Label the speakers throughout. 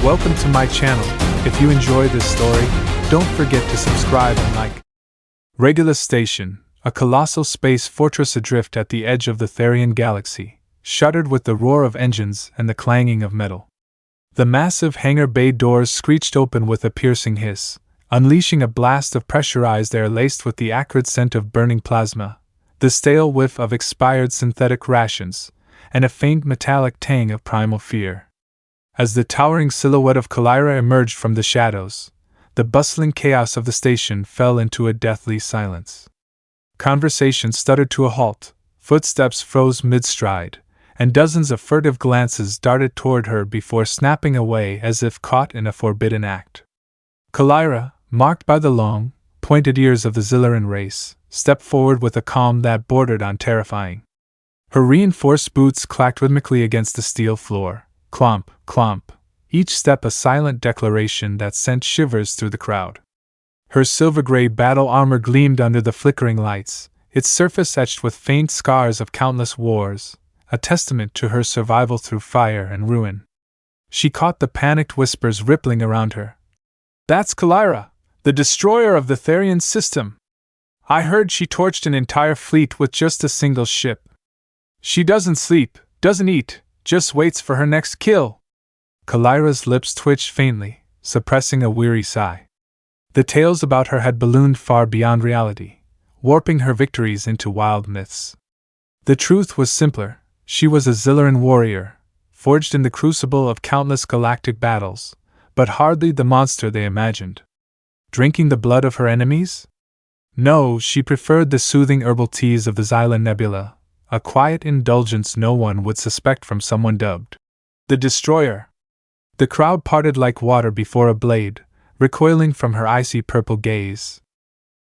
Speaker 1: Welcome to my channel. If you enjoy this story, don't forget to subscribe and like. Regulus Station, a colossal space fortress adrift at the edge of the Tharion galaxy, shuddered with the roar of engines and the clanging of metal. The massive hangar bay doors screeched open with a piercing hiss, unleashing a blast of pressurized air laced with the acrid scent of burning plasma, the stale whiff of expired synthetic rations, and a faint metallic tang of primal fear. As the towering silhouette of Kalira emerged from the shadows, the bustling chaos of the station fell into a deathly silence. Conversation stuttered to a halt, footsteps froze mid-stride, and dozens of furtive glances darted toward her before snapping away as if caught in a forbidden act. Kalira, marked by the long, pointed ears of the Zilliran race, stepped forward with a calm that bordered on terrifying. Her reinforced boots clacked rhythmically against the steel floor. Clomp, clomp, each step a silent declaration that sent shivers through the crowd. Her silver-gray battle armor gleamed under the flickering lights, its surface etched with faint scars of countless wars, a testament to her survival through fire and ruin. She caught the panicked whispers rippling around her. "That's Kalira, the destroyer of the Tharion system. I heard she torched an entire fleet with just a single ship. She doesn't sleep, doesn't eat, just waits for her next kill." Kalira's lips twitched faintly, suppressing a weary sigh. The tales about her had ballooned far beyond reality, warping her victories into wild myths. The truth was simpler: she was a Zilliran warrior, forged in the crucible of countless galactic battles, but hardly the monster they imagined. Drinking the blood of her enemies? No, she preferred the soothing herbal teas of the Xylan Nebula, a quiet indulgence no one would suspect from someone dubbed the Destroyer. The crowd parted like water before a blade, recoiling from her icy purple gaze.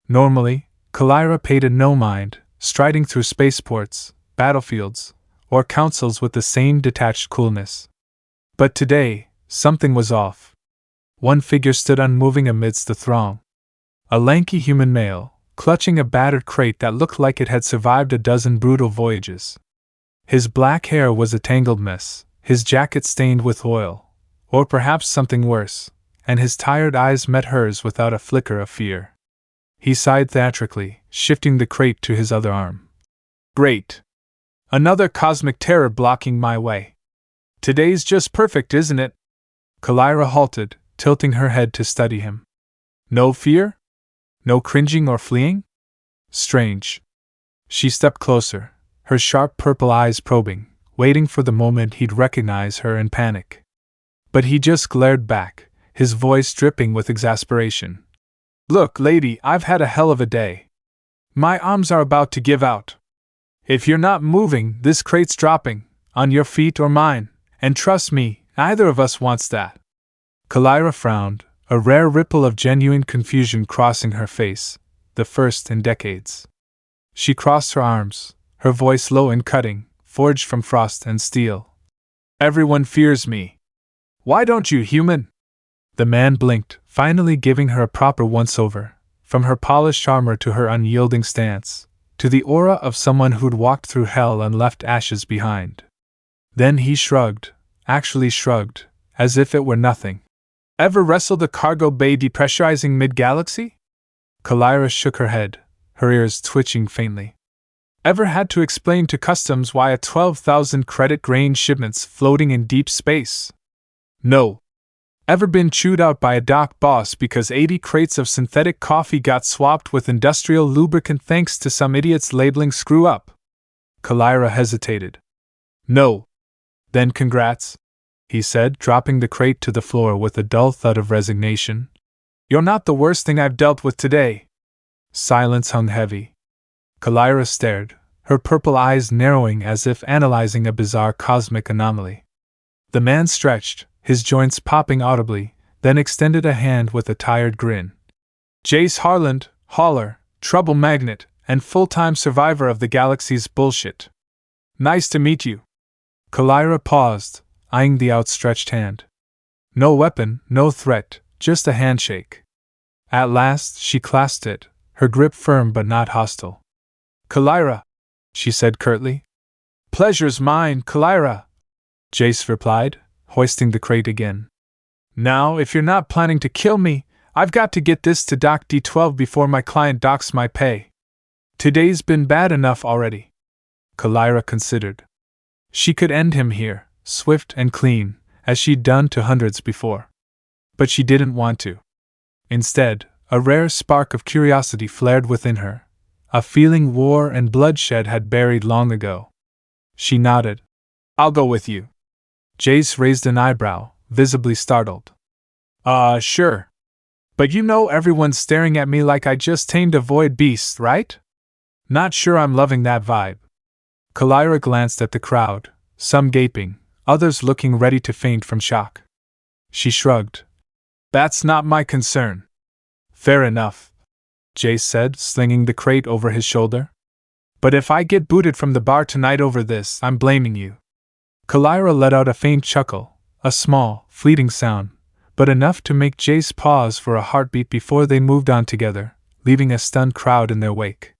Speaker 1: Normally, Kalira paid it no mind, striding through spaceports, battlefields, or councils with the same detached coolness. But today, something was off. One figure stood unmoving amidst the throng. A lanky human male, clutching a battered crate that looked like it had survived a dozen brutal voyages. His black hair was a tangled mess, his jacket stained with oil, or perhaps something worse, and his tired eyes met hers without a flicker of fear. He sighed theatrically, shifting the crate to his other arm. "Great! Another cosmic terror blocking my way. Today's just perfect, isn't it?" Kalira halted, tilting her head to study him. "No fear? No cringing or fleeing? Strange." She stepped closer, her sharp purple eyes probing, waiting for the moment he'd recognize her and panic. But he just glared back, his voice dripping with exasperation. "Look, lady, I've had a hell of a day. My arms are about to give out. If you're not moving, this crate's dropping, on your feet or mine, and trust me, neither of us wants that." Kalira frowned, a rare ripple of genuine confusion crossing her face, the first in decades. She crossed her arms, her voice low and cutting, forged from frost and steel. "Everyone fears me. Why don't you, human?" The man blinked, finally giving her a proper once-over, from her polished armor to her unyielding stance, to the aura of someone who'd walked through hell and left ashes behind. Then he shrugged, actually shrugged, as if it were nothing. "Ever wrestled a cargo bay depressurizing mid-galaxy?" Kalira shook her head, her ears twitching faintly. "Ever had to explain to customs why a 12,000 credit grain shipment's floating in deep space? No. Ever been chewed out by a dock boss because 80 crates of synthetic coffee got swapped with industrial lubricant thanks to some idiot's labeling screw-up?" Kalira hesitated. "No." "Then congrats," he said, dropping the crate to the floor with a dull thud of resignation. "You're not the worst thing I've dealt with today." Silence hung heavy. Kalira stared, her purple eyes narrowing as if analyzing a bizarre cosmic anomaly. The man stretched, his joints popping audibly, then extended a hand with a tired grin. "Jace Harland, hauler, trouble magnet, and full-time survivor of the galaxy's bullshit. Nice to meet you." Kalira paused, eyeing the outstretched hand. No weapon, no threat, just a handshake. At last, she clasped it, her grip firm but not hostile. "Kalira," she said curtly. "Pleasure's mine, Kalira," Jace replied, hoisting the crate again. Now, if you're not planning to kill me, I've got to get this to Doc D12 before my client docks my pay. Today's been bad enough already. Kalira considered. She could end him here, swift and clean, as she'd done to hundreds before. But she didn't want to. Instead, a rare spark of curiosity flared within her, a feeling war and bloodshed had buried long ago. She nodded. I'll go with you. Jace raised an eyebrow, visibly startled. Sure. But you know everyone's staring at me like I just tamed a void beast, right? Not sure I'm loving that vibe. Kalira glanced at the crowd, some gaping, others looking ready to faint from shock. She shrugged. That's not my concern. Fair enough, Jace said, slinging the crate over his shoulder. But if I get booted from the bar tonight over this, I'm blaming you. Kalira let out a faint chuckle, a small, fleeting sound, but enough to make Jace pause for a heartbeat before they moved on together, leaving a stunned crowd in their wake.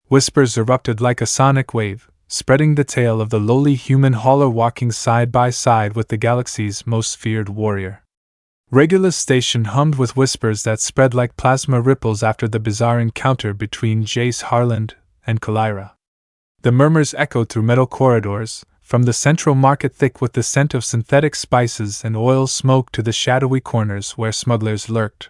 Speaker 1: Whispers erupted like a sonic wave, spreading the tale of the lowly human hauler walking side by side with the galaxy's most feared warrior. Regulus Station hummed with whispers that spread like plasma ripples after the bizarre encounter between Jace Harland and Kalira. The murmurs echoed through metal corridors, from the central market thick with the scent of synthetic spices and oil smoke to the shadowy corners where smugglers lurked.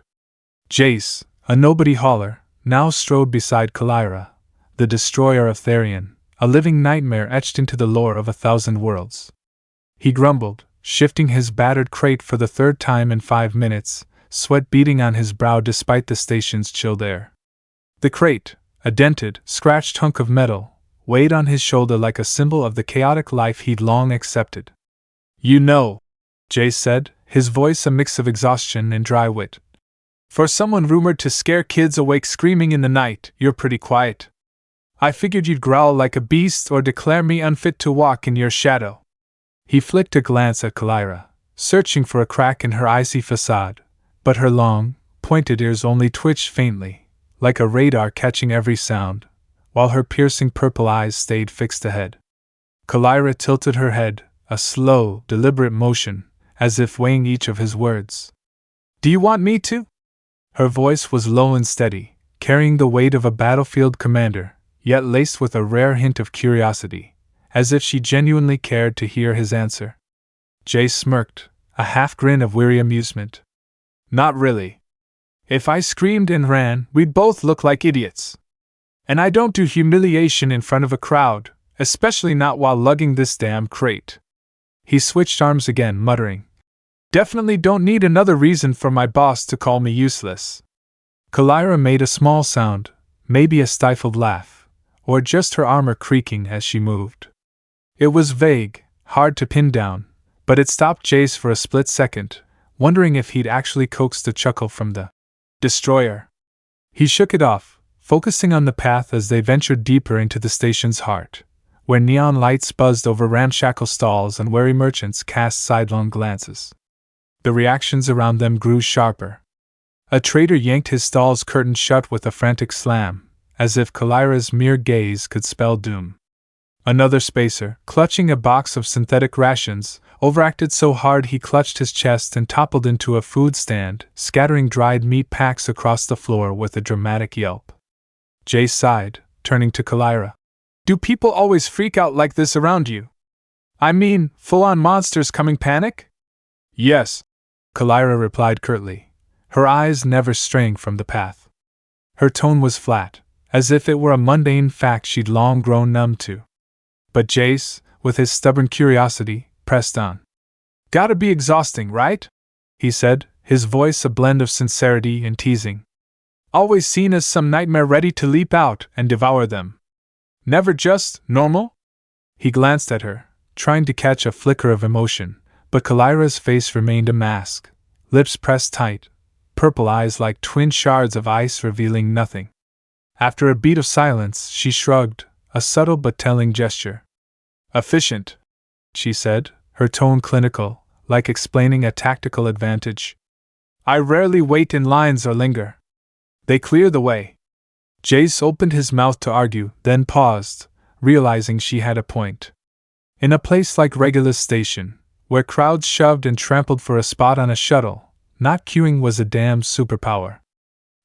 Speaker 1: Jace, a nobody hauler, now strode beside Kalira, the destroyer of Tharion, a living nightmare etched into the lore of 1,000 worlds. He grumbled, shifting his battered crate for the third time in 5 minutes, sweat beading on his brow despite the station's chilled air. The crate, a dented, scratched hunk of metal, weighed on his shoulder like a symbol of the chaotic life he'd long accepted. You know, Jace said, his voice a mix of exhaustion and dry wit. For someone rumored to scare kids awake screaming in the night, you're pretty quiet. I figured you'd growl like a beast or declare me unfit to walk in your shadow. He flicked a glance at Kalira, searching for a crack in her icy facade, but her long, pointed ears only twitched faintly, like a radar catching every sound, while her piercing purple eyes stayed fixed ahead. Kalira tilted her head, a slow, deliberate motion, as if weighing each of his words. Do you want me to? Her voice was low and steady, carrying the weight of a battlefield commander, yet laced with a rare hint of curiosity, as if she genuinely cared to hear his answer. Jace smirked, a half-grin of weary amusement. Not really. If I screamed and ran, we'd both look like idiots. And I don't do humiliation in front of a crowd, especially not while lugging this damn crate. He switched arms again, muttering, Definitely don't need another reason for my boss to call me useless. Kalira made a small sound, maybe a stifled laugh, or just her armor creaking as she moved. It was vague, hard to pin down, but it stopped Jace for a split second, wondering if he'd actually coaxed a chuckle from the destroyer. He shook it off, focusing on the path as they ventured deeper into the station's heart, where neon lights buzzed over ramshackle stalls and wary merchants cast sidelong glances. The reactions around them grew sharper. A trader yanked his stall's curtain shut with a frantic slam, as if Kalira's mere gaze could spell doom. Another spacer, clutching a box of synthetic rations, overacted so hard he clutched his chest and toppled into a food stand, scattering dried meat packs across the floor with a dramatic yelp. Jace sighed, turning to Kalira. Do people always freak out like this around you? I mean, full-on monsters coming panic? Yes, Kalira replied curtly, her eyes never straying from the path. Her tone was flat, as if it were a mundane fact she'd long grown numb to. But Jace, with his stubborn curiosity, pressed on. Gotta be exhausting, right? He said, his voice a blend of sincerity and teasing. Always seen as some nightmare ready to leap out and devour them. Never just normal? He glanced at her, trying to catch a flicker of emotion, but Kalira's face remained a mask, lips pressed tight, purple eyes like twin shards of ice revealing nothing. After a beat of silence, she shrugged, a subtle but telling gesture. Efficient, she said, her tone clinical, like explaining a tactical advantage. I rarely wait in lines or linger. They clear the way. Jace opened his mouth to argue, then paused, realizing she had a point. In a place like Regulus Station, where crowds shoved and trampled for a spot on a shuttle, not queuing was a damn superpower.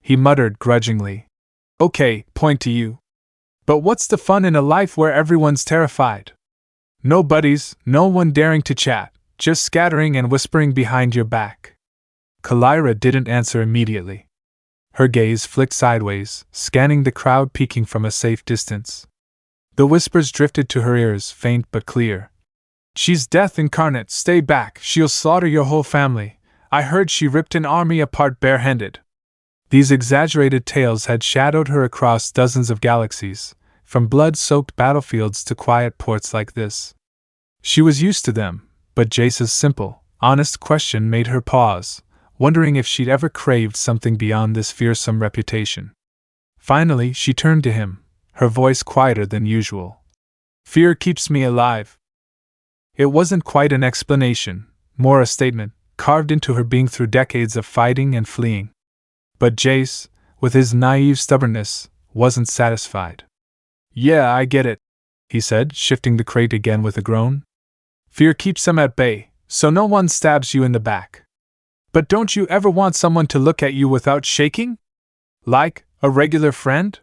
Speaker 1: He muttered grudgingly. Okay, point to you. But what's the fun in a life where everyone's terrified? No buddies, no one daring to chat, just scattering and whispering behind your back. Kalira didn't answer immediately. Her gaze flicked sideways, scanning the crowd peeking from a safe distance. The whispers drifted to her ears, faint but clear. She's death incarnate, stay back, she'll slaughter your whole family. I heard she ripped an army apart barehanded. These exaggerated tales had shadowed her across dozens of galaxies, from blood-soaked battlefields to quiet ports like this. She was used to them, but Jace's simple, honest question made her pause, wondering if she'd ever craved something beyond this fearsome reputation. Finally, she turned to him, her voice quieter than usual. Fear keeps me alive. It wasn't quite an explanation, more a statement, carved into her being through decades of fighting and fleeing. But Jace, with his naive stubbornness, wasn't satisfied. Yeah, I get it, he said, shifting the crate again with a groan. Fear keeps them at bay, so no one stabs you in the back. But don't you ever want someone to look at you without shaking? Like a regular friend?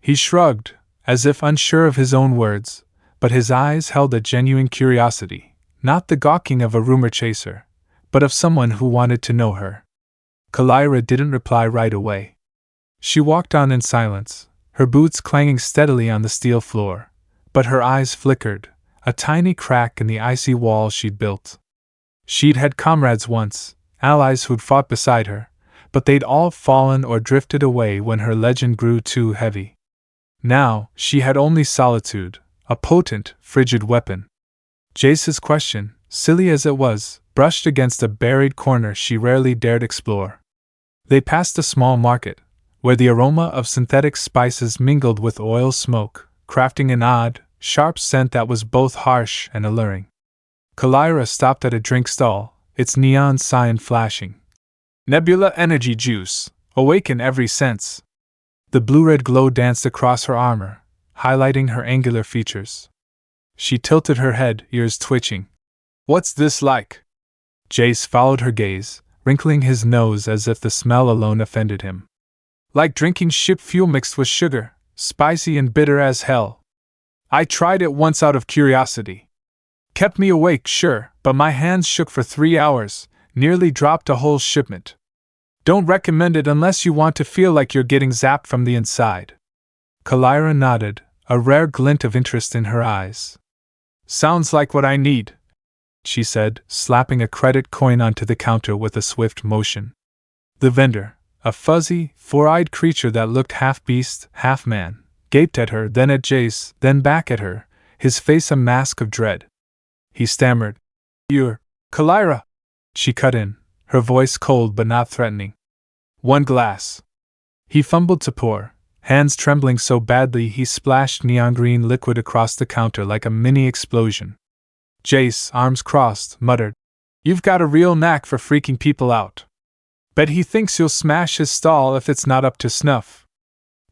Speaker 1: He shrugged, as if unsure of his own words, but his eyes held a genuine curiosity, not the gawking of a rumor chaser, but of someone who wanted to know her. Kalira didn't reply right away. She walked on in silence, her boots clanging steadily on the steel floor, but her eyes flickered, a tiny crack in the icy wall she'd built. She'd had comrades once, allies who'd fought beside her, but they'd all fallen or drifted away when her legend grew too heavy. Now, she had only solitude, a potent, frigid weapon. Jace's question, silly as it was, brushed against a buried corner she rarely dared explore. They passed a small market, where the aroma of synthetic spices mingled with oil smoke, crafting an odd, sharp scent that was both harsh and alluring. Kalira stopped at a drink stall, its neon sign flashing. Nebula Energy Juice, awaken every sense. The blue-red glow danced across her armor, highlighting her angular features. She tilted her head, ears twitching. What's this like? Jace followed her gaze, wrinkling his nose as if the smell alone offended him. Like drinking ship fuel mixed with sugar, spicy and bitter as hell. I tried it once out of curiosity. Kept me awake, sure, but my hands shook for 3 hours, nearly dropped a whole shipment. Don't recommend it unless you want to feel like you're getting zapped from the inside. Kalira nodded, a rare glint of interest in her eyes. Sounds like what I need, she said, slapping a credit coin onto the counter with a swift motion. The vendor, a fuzzy, four-eyed creature that looked half beast, half man, gaped at her, then at Jace, then back at her, his face a mask of dread. He stammered. You're Kalira, she cut in, her voice cold but not threatening. 1 glass. He fumbled to pour, hands trembling so badly he splashed neon green liquid across the counter like a mini explosion. Jace, arms crossed, muttered, You've got a real knack for freaking people out. Bet he thinks you'll smash his stall if it's not up to snuff.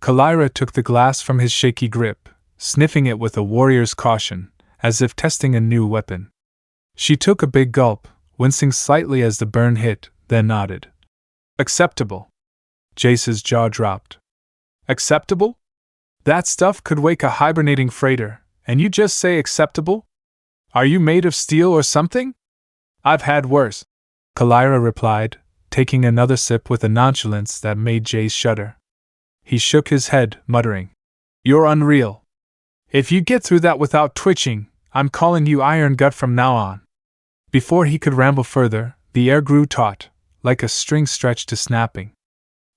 Speaker 1: Kalira took the glass from his shaky grip, sniffing it with a warrior's caution, as if testing a new weapon. She took a big gulp, wincing slightly as the burn hit, then nodded. Acceptable. Jace's jaw dropped. Acceptable? That stuff could wake a hibernating freighter, and you just say acceptable? Are you made of steel or something? I've had worse, Kalira replied, taking another sip with a nonchalance that made Jace shudder. He shook his head, muttering, You're unreal. If you get through that without twitching, I'm calling you Iron Gut from now on. Before he could ramble further, the air grew taut, like a string stretched to snapping.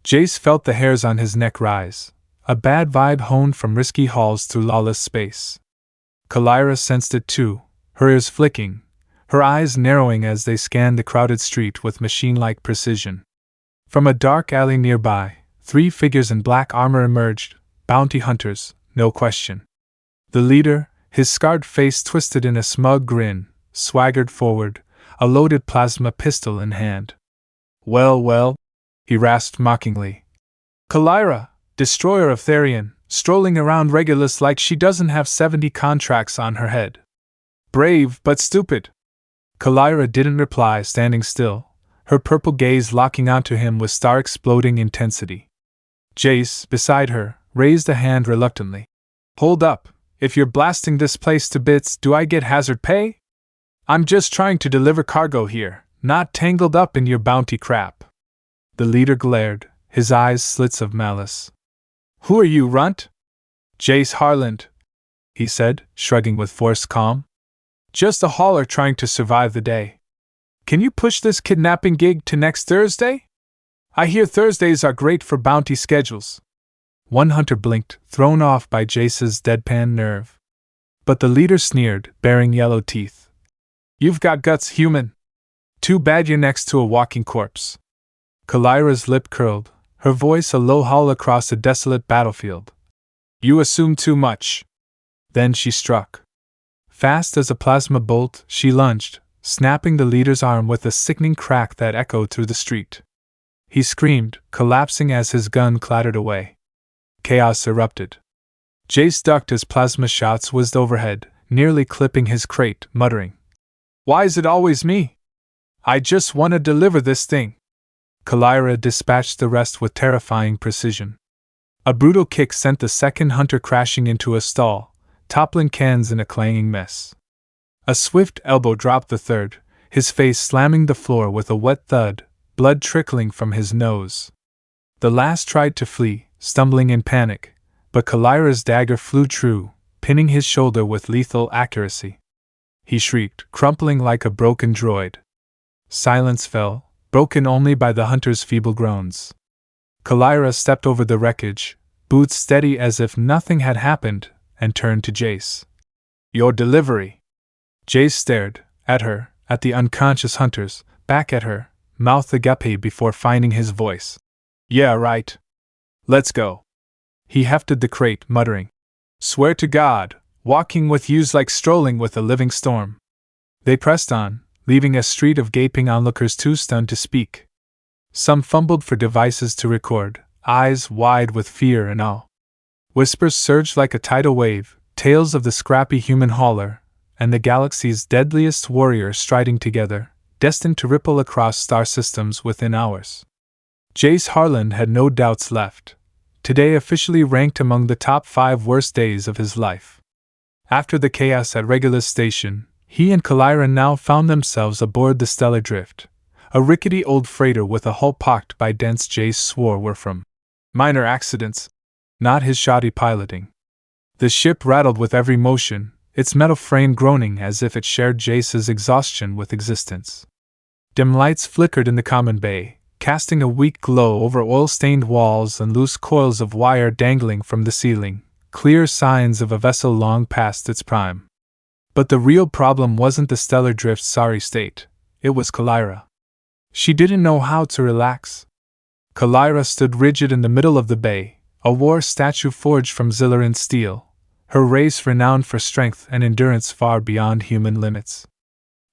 Speaker 1: Jace felt the hairs on his neck rise, a bad vibe honed from risky hauls through lawless space. Kalira sensed it too, her ears flicking, her eyes narrowing as they scanned the crowded street with machine-like precision. From a dark alley nearby, 3 figures in black armor emerged, bounty hunters, no question. The leader, his scarred face twisted in a smug grin, swaggered forward, a loaded plasma pistol in hand. Well, he rasped mockingly. Kalira, destroyer of Tharion, strolling around Regulus like she doesn't have 70 contracts on her head. Brave but stupid. Kalira didn't reply, standing still, her purple gaze locking onto him with star-exploding intensity. Jace, beside her, raised a hand reluctantly. Hold up, if you're blasting this place to bits, do I get hazard pay? I'm just trying to deliver cargo here, not tangled up in your bounty crap. The leader glared, his eyes slits of malice. Who are you, runt? Jace Harland, he said, shrugging with forced calm. Just a hauler trying to survive the day. Can you push this kidnapping gig to next Thursday? I hear Thursdays are great for bounty schedules. One hunter blinked, thrown off by Jace's deadpan nerve. But the leader sneered, baring yellow teeth. You've got guts, human. Too bad you're next to a walking corpse. Kalira's lip curled, her voice a low howl across a desolate battlefield. You assume too much. Then she struck. Fast as a plasma bolt, she lunged, snapping the leader's arm with a sickening crack that echoed through the street. He screamed, collapsing as his gun clattered away. Chaos erupted. Jace ducked as plasma shots whizzed overhead, nearly clipping his crate, muttering, Why is it always me? I just want to deliver this thing. Kalira dispatched the rest with terrifying precision. A brutal kick sent the second hunter crashing into a stall, toppling cans in a clanging mess. A swift elbow dropped the third, his face slamming the floor with a wet thud, blood trickling from his nose. The last tried to flee, stumbling in panic, but Kalira's dagger flew true, pinning his shoulder with lethal accuracy. He shrieked, crumpling like a broken droid. Silence fell, broken only by the hunter's feeble groans. Kalira stepped over the wreckage, boots steady as if nothing had happened, and turned to Jace. Your delivery. Jace stared, at her, at the unconscious hunters, back at her, mouth agape before finding his voice. Yeah, right. Let's go. He hefted the crate, muttering, Swear to God, walking with you's like strolling with a living storm. They pressed on, leaving a street of gaping onlookers too stunned to speak. Some fumbled for devices to record, eyes wide with fear and awe. Whispers surged like a tidal wave, tales of the scrappy human hauler, and the galaxy's deadliest warrior striding together, destined to ripple across star systems within hours. Jace Harland had no doubts left. Today officially ranked among the top 5 worst days of his life. After the chaos at Regulus Station, he and Kalira now found themselves aboard the Stellar Drift, a rickety old freighter with a hull pocked by dents Jace swore were from minor accidents, not his shoddy piloting. The ship rattled with every motion, its metal frame groaning as if it shared Jace's exhaustion with existence. Dim lights flickered in the common bay, casting a weak glow over oil-stained walls and loose coils of wire dangling from the ceiling, clear signs of a vessel long past its prime. But the real problem wasn't the Stellar Drift's sorry state, it was Kalira. She didn't know how to relax. Kalira stood rigid in the middle of the bay, a war statue forged from Zilliran steel, her race renowned for strength and endurance far beyond human limits.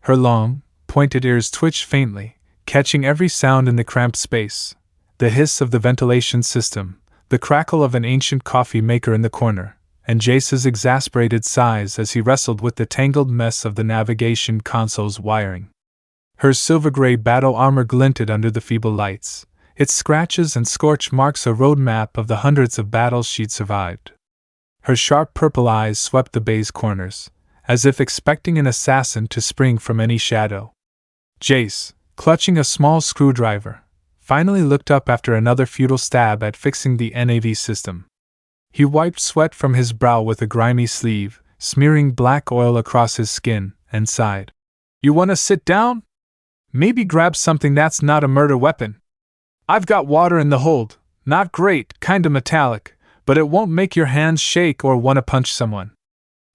Speaker 1: Her long, pointed ears twitched faintly, catching every sound in the cramped space, the hiss of the ventilation system, the crackle of an ancient coffee maker in the corner, and Jace's exasperated sighs as he wrestled with the tangled mess of the navigation console's wiring. Her silver-gray battle armor glinted under the feeble lights, its scratches and scorch marks a road map of the hundreds of battles she'd survived. Her sharp purple eyes swept the bay's corners, as if expecting an assassin to spring from any shadow. Jace, clutching a small screwdriver, finally looked up after another futile stab at fixing the NAV system. He wiped sweat from his brow with a grimy sleeve, smearing black oil across his skin, and sighed. You want to sit down? Maybe grab something that's not a murder weapon. I've got water in the hold, not great, kinda metallic, but it won't make your hands shake or want to punch someone.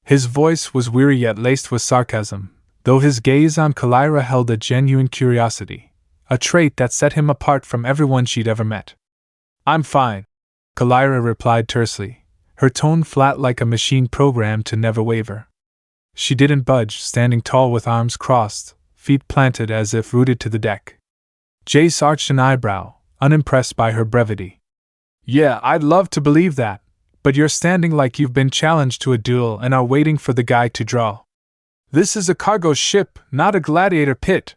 Speaker 1: His voice was weary yet laced with sarcasm, though his gaze on Kalira held a genuine curiosity, a trait that set him apart from everyone she'd ever met. I'm fine, Kalira replied tersely, her tone flat like a machine programmed to never waver. She didn't budge, standing tall with arms crossed, feet planted as if rooted to the deck. Jace arched an eyebrow, unimpressed by her brevity. Yeah, I'd love to believe that, but you're standing like you've been challenged to a duel and are waiting for the guy to draw. This is a cargo ship, not a gladiator pit.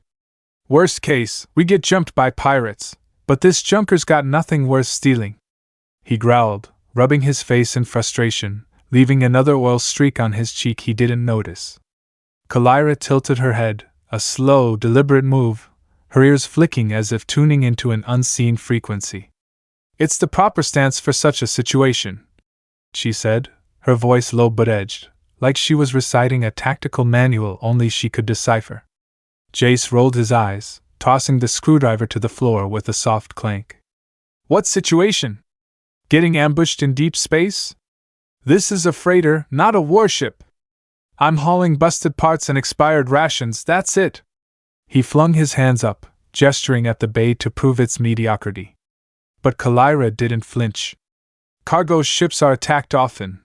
Speaker 1: Worst case, we get jumped by pirates, but this junker's got nothing worth stealing. He growled, rubbing his face in frustration, leaving another oil streak on his cheek he didn't notice. Kalira tilted her head, a slow, deliberate move, her ears flicking as if tuning into an unseen frequency. It's the proper stance for such a situation, she said, her voice low but edged, like she was reciting a tactical manual only she could decipher. Jace rolled his eyes, tossing the screwdriver to the floor with a soft clank. What situation? Getting ambushed in deep space? This is a freighter, not a warship. I'm hauling busted parts and expired rations, that's it. He flung his hands up, gesturing at the bay to prove its mediocrity. But Kalira didn't flinch. Cargo ships are attacked often,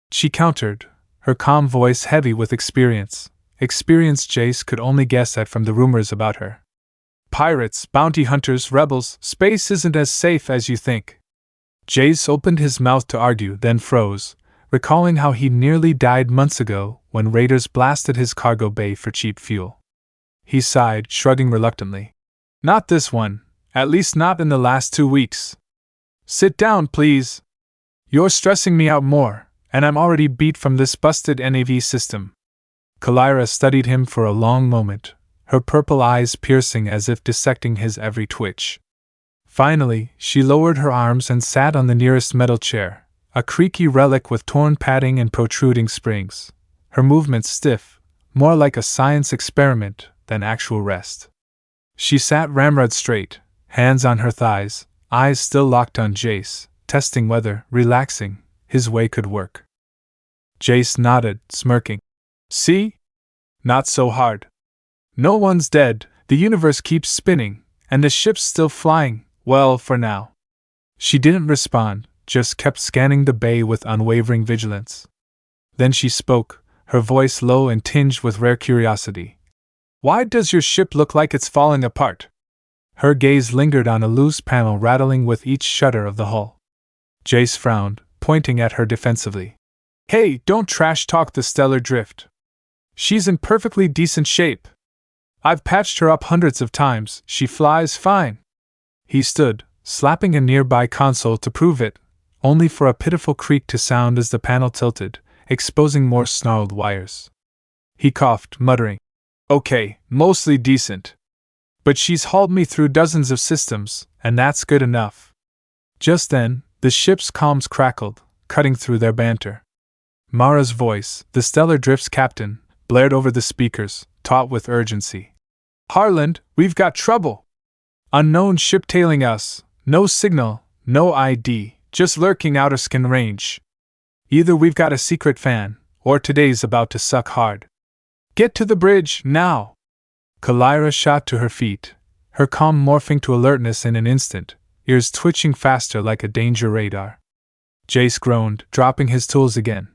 Speaker 1: she countered, her calm voice heavy with experience Jace could only guess at from the rumors about her. Pirates, bounty hunters, rebels, space isn't as safe as you think. Jace opened his mouth to argue, then froze, recalling how he nearly died months ago when raiders blasted his cargo bay for cheap fuel. He sighed, shrugging reluctantly. Not this one, at least not in the last 2 weeks. Sit down, please. You're stressing me out more, and I'm already beat from this busted NAV system. Kalira studied him for a long moment, her purple eyes piercing as if dissecting his every twitch. Finally, she lowered her arms and sat on the nearest metal chair, a creaky relic with torn padding and protruding springs, her movements stiff, more like a science experiment than actual rest. She sat ramrod straight, hands on her thighs, eyes still locked on Jace, testing whether, relaxing, his way could work. Jace nodded, smirking. See? Not so hard. No one's dead, the universe keeps spinning, and the ship's still flying, well, for now. She didn't respond, just kept scanning the bay with unwavering vigilance. Then she spoke, her voice low and tinged with rare curiosity. Why does your ship look like it's falling apart? Her gaze lingered on a loose panel rattling with each shudder of the hull. Jace frowned, pointing at her defensively. Hey, don't trash talk the stellar drift. She's in perfectly decent shape. I've patched her up hundreds of times, she flies fine. He stood, slapping a nearby console to prove it, only for a pitiful creak to sound as the panel tilted, exposing more snarled wires. He coughed, muttering, Okay, mostly decent. But she's hauled me through dozens of systems, and that's good enough. Just then, the ship's comms crackled, cutting through their banter. Mara's voice, the Stellar Drift's captain, blared over the speakers, taut with urgency. Harland, we've got trouble! Unknown ship tailing us, no signal, no ID, just lurking outer skin range. Either we've got a secret fan, or today's about to suck hard. Get to the bridge, now! Kalira shot to her feet, her calm morphing to alertness in an instant, ears twitching faster like a danger radar. Jace groaned, dropping his tools again.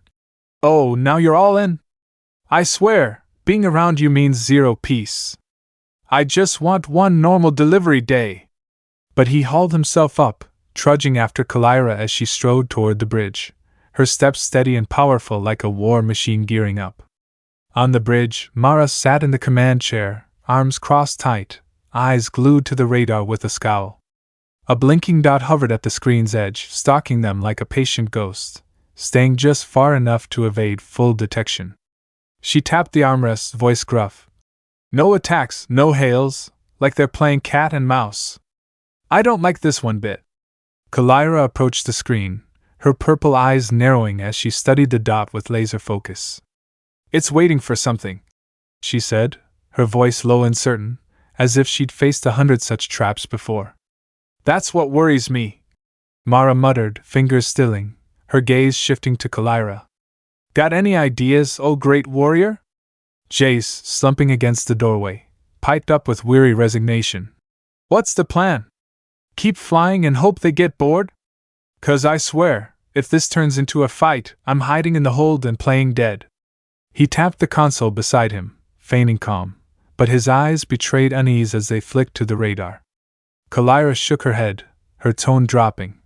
Speaker 1: Oh, now you're all in? I swear, being around you means zero peace. I just want one normal delivery day. But he hauled himself up, trudging after Kalira as she strode toward the bridge, her steps steady and powerful like a war machine gearing up. On the bridge, Mara sat in the command chair, arms crossed tight, eyes glued to the radar with a scowl. A blinking dot hovered at the screen's edge, stalking them like a patient ghost, staying just far enough to evade full detection. She tapped the armrests, voice gruff. No attacks, no hails, like they're playing cat and mouse. I don't like this one bit. Kalira approached the screen, her purple eyes narrowing as she studied the dot with laser focus. It's waiting for something, she said, her voice low and certain, as if she'd faced 100 such traps before. That's what worries me, Mara muttered, fingers stilling, her gaze shifting to Kalira. Got any ideas, oh great warrior? Jace, slumping against the doorway, piped up with weary resignation. What's the plan? Keep flying and hope they get bored? 'Cause I swear, if this turns into a fight, I'm hiding in the hold and playing dead. He tapped the console beside him, feigning calm, but his eyes betrayed unease as they flicked to the radar. Kalira shook her head, her tone dropping.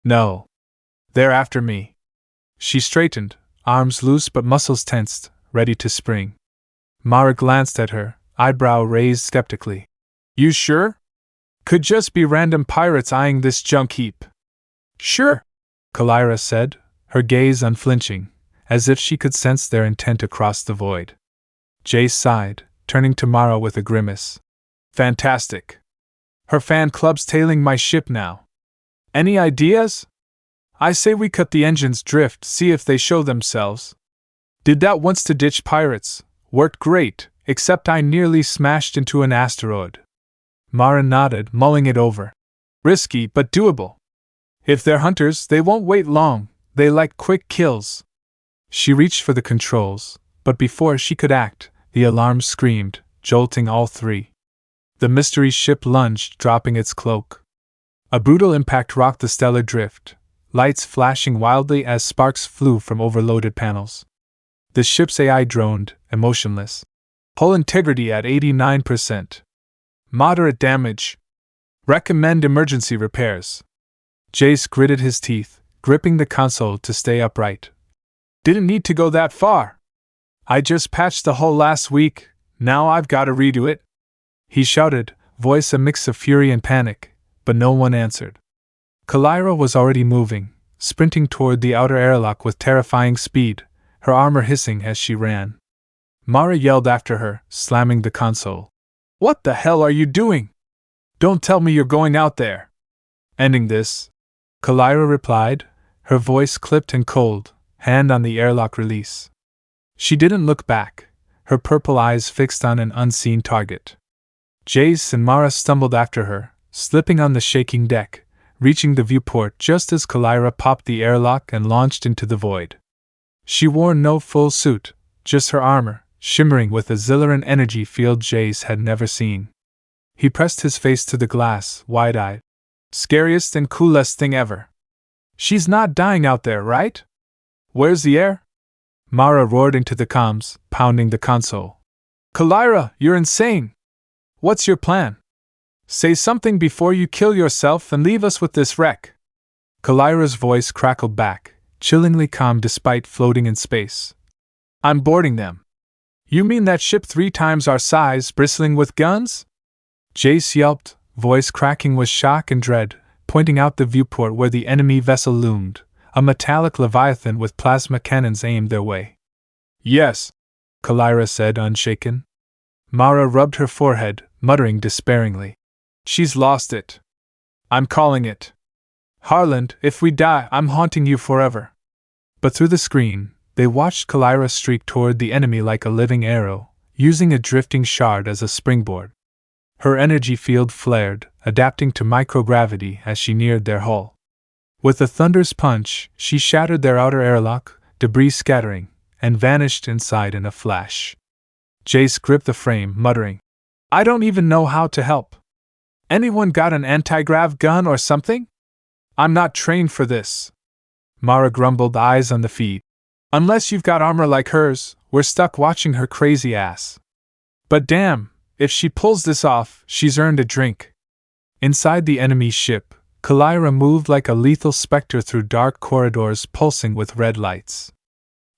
Speaker 1: No. They're after me. She straightened, arms loose but muscles tensed, ready to spring. Mara glanced at her, eyebrow raised skeptically. You sure? Could just be random pirates eyeing this junk heap. Sure, Kalira said, her gaze unflinching, as if she could sense their intent across the void. Jace sighed, turning to Mara with a grimace. Fantastic. Her fan club's tailing my ship now. Any ideas? I say we cut the engines drift, see if they show themselves. Did that once to ditch pirates. Worked great, except I nearly smashed into an asteroid. Mara nodded, mulling it over. Risky, but doable. If they're hunters, they won't wait long, they like quick kills. She reached for the controls, but before she could act, the alarm screamed, jolting all three. The mystery ship lunged, dropping its cloak. A brutal impact rocked the stellar drift, lights flashing wildly as sparks flew from overloaded panels. The ship's AI droned, emotionless. Hull integrity at 89%. Moderate damage. Recommend emergency repairs. Jace gritted his teeth, gripping the console to stay upright. Didn't need to go that far. I just patched the hull last week, now I've got to redo it. He shouted, voice a mix of fury and panic, but no one answered. Kalira was already moving, sprinting toward the outer airlock with terrifying speed, her armor hissing as she ran. Mara yelled after her, slamming the console. What the hell are you doing? Don't tell me you're going out there. Ending this, Kalira replied, her voice clipped and cold, hand on the airlock release. She didn't look back, her purple eyes fixed on an unseen target. Jace and Mara stumbled after her, slipping on the shaking deck, reaching the viewport just as Kalira popped the airlock and launched into the void. She wore no full suit, just her armor, shimmering with a Zilliran energy field Jace had never seen. He pressed his face to the glass, wide-eyed. Scariest and coolest thing ever. She's not dying out there, right? Where's the air? Mara roared into the comms, pounding the console. Kalira, you're insane! What's your plan? Say something before you kill yourself and leave us with this wreck. Kalira's voice crackled back, chillingly calm despite floating in space. I'm boarding them. You mean that ship 3 times our size, bristling with guns? Jace yelped, voice cracking with shock and dread, pointing out the viewport where the enemy vessel loomed, a metallic leviathan with plasma cannons aimed their way. Yes, Kalira said, unshaken. Mara rubbed her forehead, muttering despairingly. She's lost it. I'm calling it. Harland, if we die, I'm haunting you forever. But through the screen, they watched Kalira streak toward the enemy like a living arrow, using a drifting shard as a springboard. Her energy field flared, adapting to microgravity as she neared their hull. With a thunderous punch, she shattered their outer airlock, debris scattering, and vanished inside in a flash. Jace gripped the frame, muttering, I don't even know how to help. Anyone got an anti-grav gun or something? I'm not trained for this. Mara grumbled, eyes on the feed. Unless you've got armor like hers, we're stuck watching her crazy ass. But damn, if she pulls this off, she's earned a drink. Inside the enemy ship, Kalira moved like a lethal specter through dark corridors pulsing with red lights.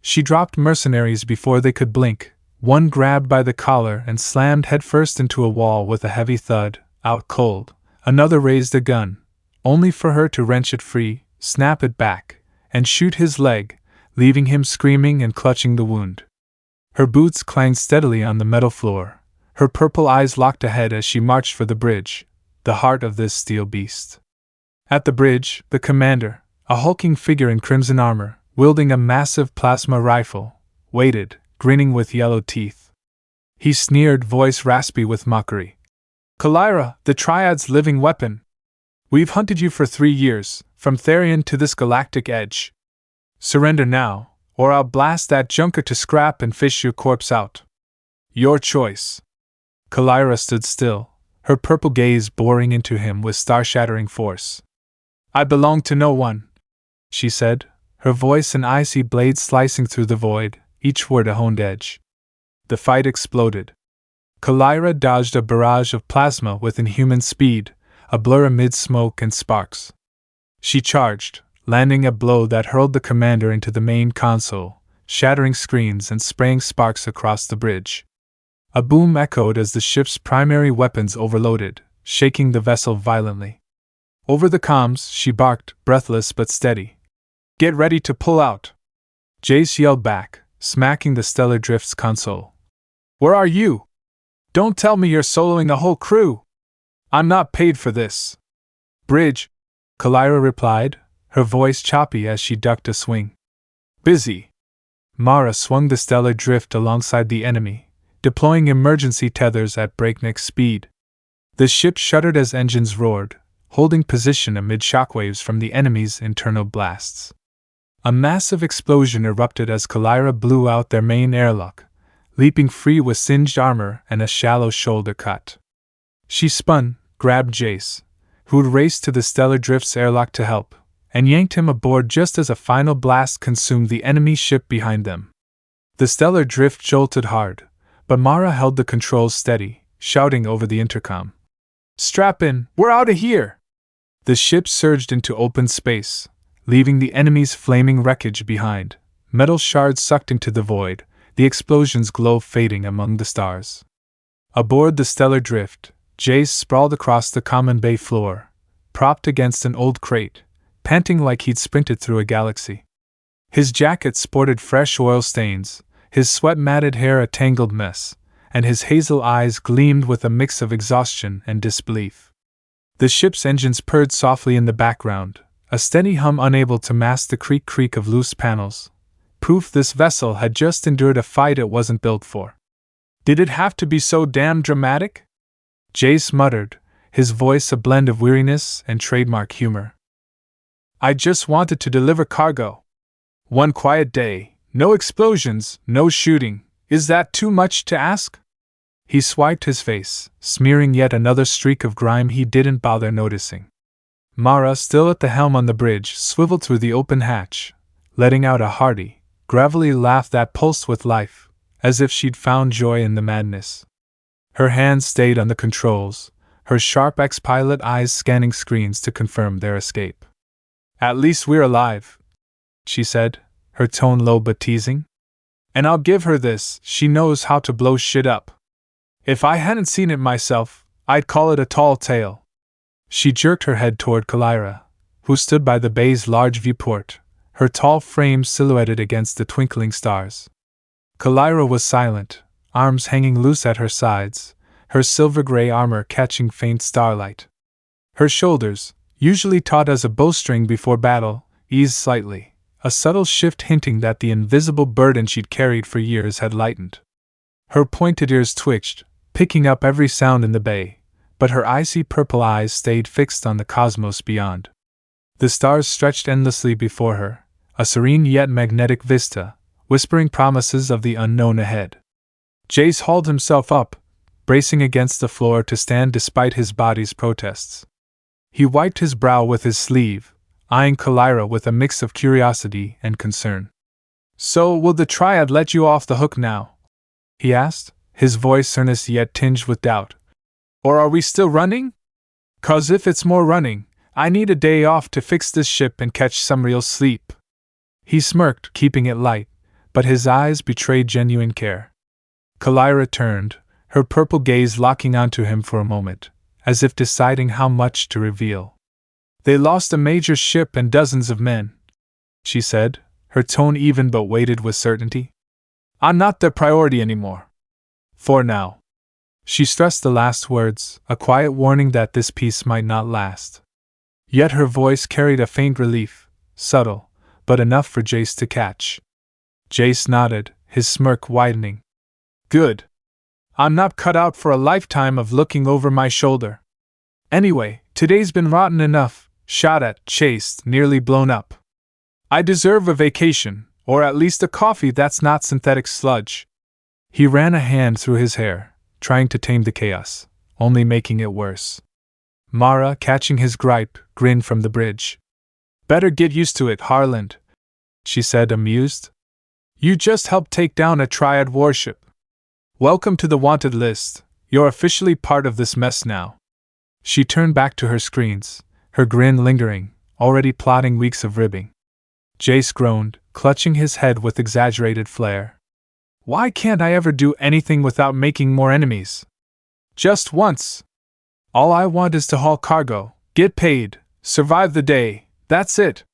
Speaker 1: She dropped mercenaries before they could blink, one grabbed by the collar and slammed headfirst into a wall with a heavy thud, out cold. Another raised a gun, only for her to wrench it free, snap it back, and shoot his leg, leaving him screaming and clutching the wound. Her boots clanged steadily on the metal floor, her purple eyes locked ahead as she marched for the bridge, the heart of this steel beast. At the bridge, the commander, a hulking figure in crimson armor, wielding a massive plasma rifle, waited, grinning with yellow teeth. He sneered, voice raspy with mockery. Kalira, the Triad's living weapon. We've hunted you for 3 years, from Tharion to this galactic edge. Surrender now, or I'll blast that junker to scrap and fish your corpse out. Your choice. Kalira stood still, her purple gaze boring into him with star-shattering force. I belong to no one, she said, her voice an icy blade slicing through the void, each word a honed edge. The fight exploded. Kalira dodged a barrage of plasma with inhuman speed, a blur amid smoke and sparks. She charged, landing a blow that hurled the commander into the main console, shattering screens and spraying sparks across the bridge. A boom echoed as the ship's primary weapons overloaded, shaking the vessel violently. Over the comms, she barked, breathless but steady. "Get ready to pull out!" Jace yelled back, smacking the stellar drift's console. "Where are you? Don't tell me you're soloing the whole crew! I'm not paid for this!" "Bridge," Kalira replied, her voice choppy as she ducked a swing. "Busy." Mara swung the stellar drift alongside the enemy, deploying emergency tethers at breakneck speed. The ship shuddered as engines roared, holding position amid shockwaves from the enemy's internal blasts. A massive explosion erupted as Kalira blew out their main airlock, leaping free with singed armor and a shallow shoulder cut. She spun, grabbed Jace, who'd raced to the stellar drift's airlock to help, and yanked him aboard just as a final blast consumed the enemy ship behind them. The stellar drift jolted hard, but Mara held the controls steady, shouting over the intercom. "Strap in, we're out of here!" The ship surged into open space, leaving the enemy's flaming wreckage behind, metal shards sucked into the void, the explosion's glow fading among the stars. Aboard the stellar drift, Jace sprawled across the common bay floor, propped against an old crate, panting like he'd sprinted through a galaxy. His jacket sported fresh oil stains, his sweat-matted hair a tangled mess, and his hazel eyes gleamed with a mix of exhaustion and disbelief. The ship's engines purred softly in the background, a steady hum unable to mask the creak of loose panels, proof this vessel had just endured a fight it wasn't built for. "Did it have to be so damn dramatic?" Jace muttered, his voice a blend of weariness and trademark humor. "I just wanted to deliver cargo. One quiet day, no explosions, no shooting. Is that too much to ask?" He swiped his face, smearing yet another streak of grime he didn't bother noticing. Mara, still at the helm on the bridge, swiveled through the open hatch, letting out a hearty, gravelly laugh that pulsed with life, as if she'd found joy in the madness. Her hands stayed on the controls, her sharp ex-pilot eyes scanning screens to confirm their escape. "At least we're alive," she said, her tone low but teasing. "And I'll give her this, she knows how to blow shit up. If I hadn't seen it myself, I'd call it a tall tale." She jerked her head toward Kalira, who stood by the bay's large viewport, her tall frame silhouetted against the twinkling stars. Kalira was silent, arms hanging loose at her sides, her silver-gray armor catching faint starlight. Her shoulders, usually taut as a bowstring before battle, eased slightly, a subtle shift hinting that the invisible burden she'd carried for years had lightened. Her pointed ears twitched, picking up every sound in the bay, but her icy purple eyes stayed fixed on the cosmos beyond. The stars stretched endlessly before her, a serene yet magnetic vista, whispering promises of the unknown ahead. Jace hauled himself up, bracing against the floor to stand despite his body's protests. He wiped his brow with his sleeve, eyeing Kalira with a mix of curiosity and concern. "So, will the Triad let you off the hook now?" he asked, his voice earnest yet tinged with doubt. "Or are we still running? 'Cause if it's more running, I need a day off to fix this ship and catch some real sleep." He smirked, keeping it light, but his eyes betrayed genuine care. Kalira turned, her purple gaze locking onto him for a moment, as if deciding how much to reveal. "They lost a major ship and dozens of men," she said, her tone even but weighted with certainty. "I'm not their priority anymore. For now." She stressed the last words, a quiet warning that this peace might not last. Yet her voice carried a faint relief, subtle, but enough for Jace to catch. Jace nodded, his smirk widening. "Good. I'm not cut out for a lifetime of looking over my shoulder. Anyway, today's been rotten enough, shot at, chased, nearly blown up. I deserve a vacation, or at least a coffee that's not synthetic sludge." He ran a hand through his hair, trying to tame the chaos, only making it worse. Mara, catching his gripe, grinned from the bridge. "Better get used to it, Harland," she said, amused. "You just helped take down a Triad warship. Welcome to the wanted list, you're officially part of this mess now." She turned back to her screens, her grin lingering, already plotting weeks of ribbing. Jace groaned, clutching his head with exaggerated flair. Why can't I ever do anything without making more enemies? Just once. All I want is to haul cargo, get paid, survive the day, that's it.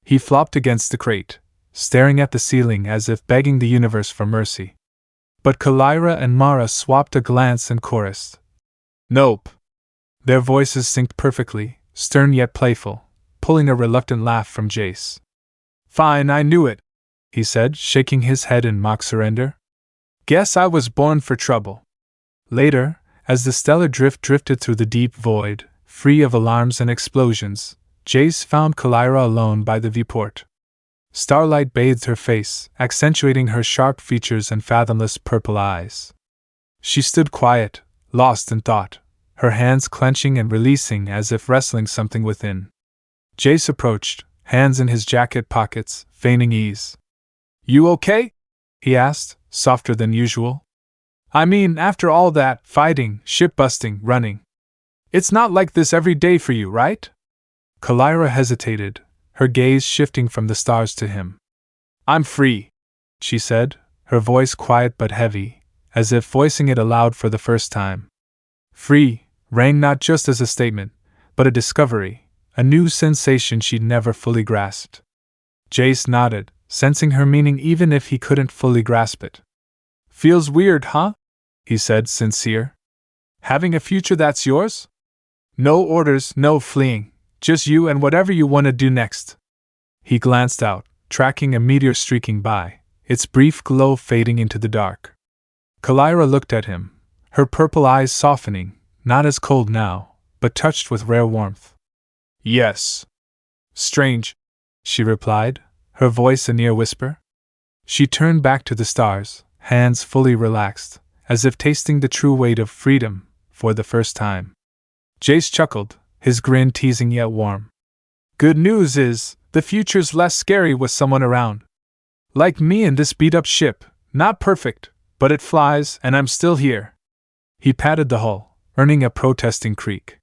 Speaker 1: He flopped against the crate, staring at the ceiling as if begging the universe for mercy. But Kalira and Mara swapped a glance and chorused. Nope. Their voices synced perfectly, stern yet playful, pulling a reluctant laugh from Jace. Fine, I knew it, he said, shaking his head in mock surrender. Guess I was born for trouble. Later, as the stellar drift drifted through the deep void, free of alarms and explosions, Jace found Kalira alone by the viewport. Starlight bathed her face, accentuating her sharp features and fathomless purple eyes. She stood quiet, lost in thought, her hands clenching and releasing as if wrestling something within. Jace approached, hands in his jacket pockets, feigning ease. You okay? He asked, softer than usual. I mean, after all that fighting, ship-busting, running. It's not like this every day for you, right? Kalira hesitated, her gaze shifting from the stars to him. I'm free, she said, her voice quiet but heavy, as if voicing it aloud for the first time. Free rang not just as a statement, but a discovery, a new sensation she'd never fully grasped. Jace nodded, sensing her meaning even if he couldn't fully grasp it. Feels weird, huh? He said, sincere. Having a future that's yours? No orders, no fleeing, just you and whatever you want to do next. He glanced out, tracking a meteor streaking by, its brief glow fading into the dark. Kalira looked at him, her purple eyes softening, not as cold now, but touched with rare warmth. Yes. Strange, she replied, her voice a near whisper. She turned back to the stars, hands fully relaxed, as if tasting the true weight of freedom for the first time. Jace chuckled, his grin teasing yet warm. Good news is, the future's less scary with someone around. Like me in this beat-up ship, not perfect, but it flies and I'm still here. He patted the hull, earning a protesting creak.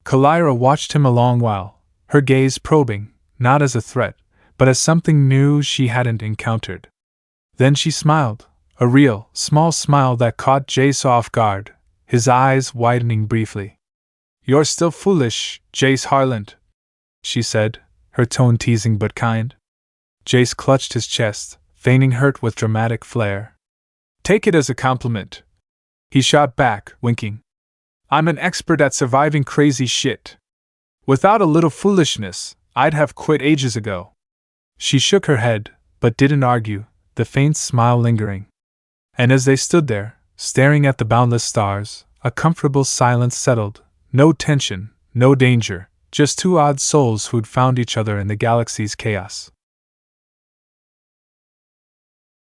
Speaker 1: Kalira watched him a long while, her gaze probing, not as a threat, but as something new she hadn't encountered. Then she smiled, a real, small smile that caught Jace off guard, his eyes widening briefly. You're still foolish, Jace Harland, she said, her tone teasing but kind. Jace clutched his chest, feigning hurt with dramatic flair. Take it as a compliment. He shot back, winking. I'm an expert at surviving crazy shit. Without a little foolishness, I'd have quit ages ago. She shook her head, but didn't argue, the faint smile lingering. And as they stood there, staring at the boundless stars, a comfortable silence settled. No tension, no danger, just two odd souls who'd found each other in the galaxy's chaos.